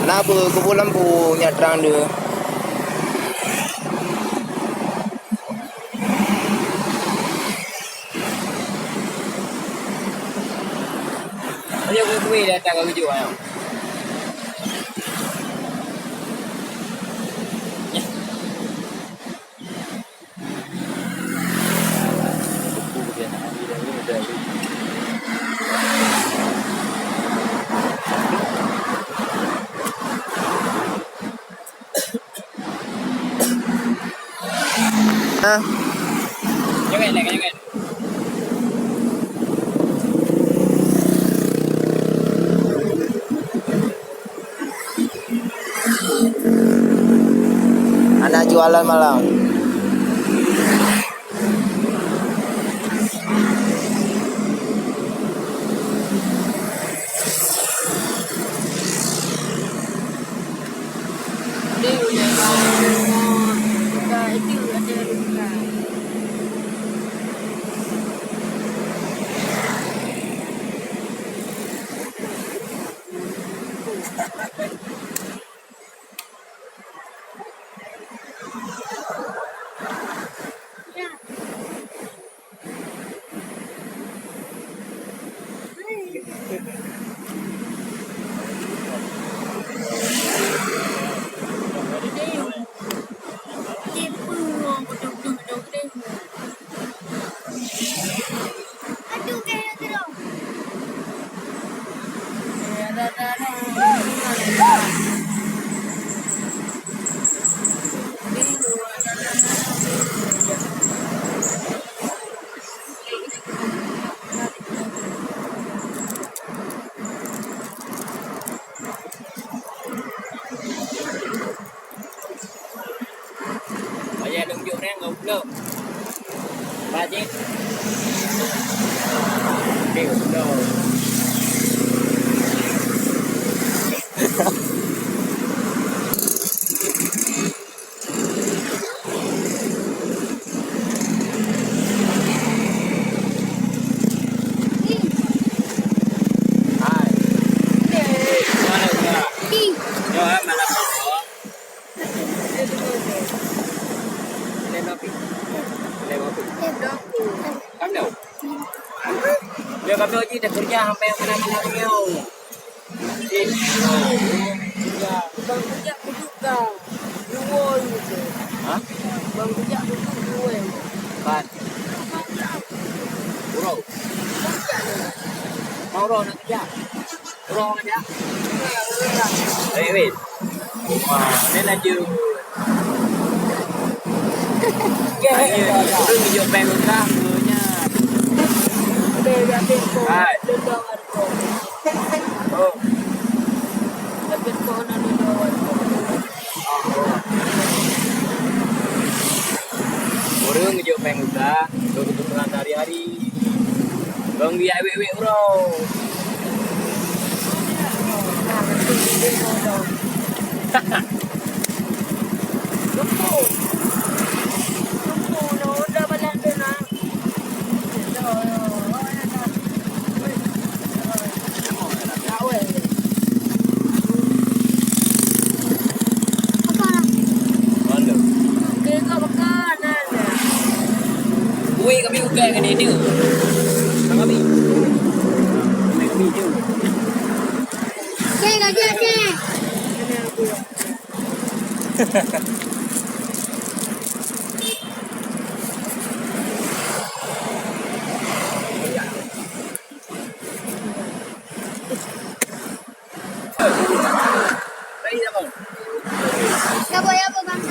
Kenapa kumpul lampu ni terang dia? Dia kuih datang ke video ayam. Jangan. Anak jualan malam. Ayah tunjuk ni kau pula. Bajet. Okey, sudah. Dia kata je dah kerja sampai mana-mana dia. Bang kerja duduk dah. Dua je. Ha? Bang kerja duduk dua. Kan. Urau. Mau urau nak kerja. Urau aja. Wait. Wah, dia laju. Orang hijau bank utamanya. Hai. Oh. Orang hijau bank udah kebutuhan hari-hari. Bang biar wek bro. Wei kami ukai ke dia. Kami. Kami dia. Cek aja cek. Baik dah bang. Ya boy, apa bang?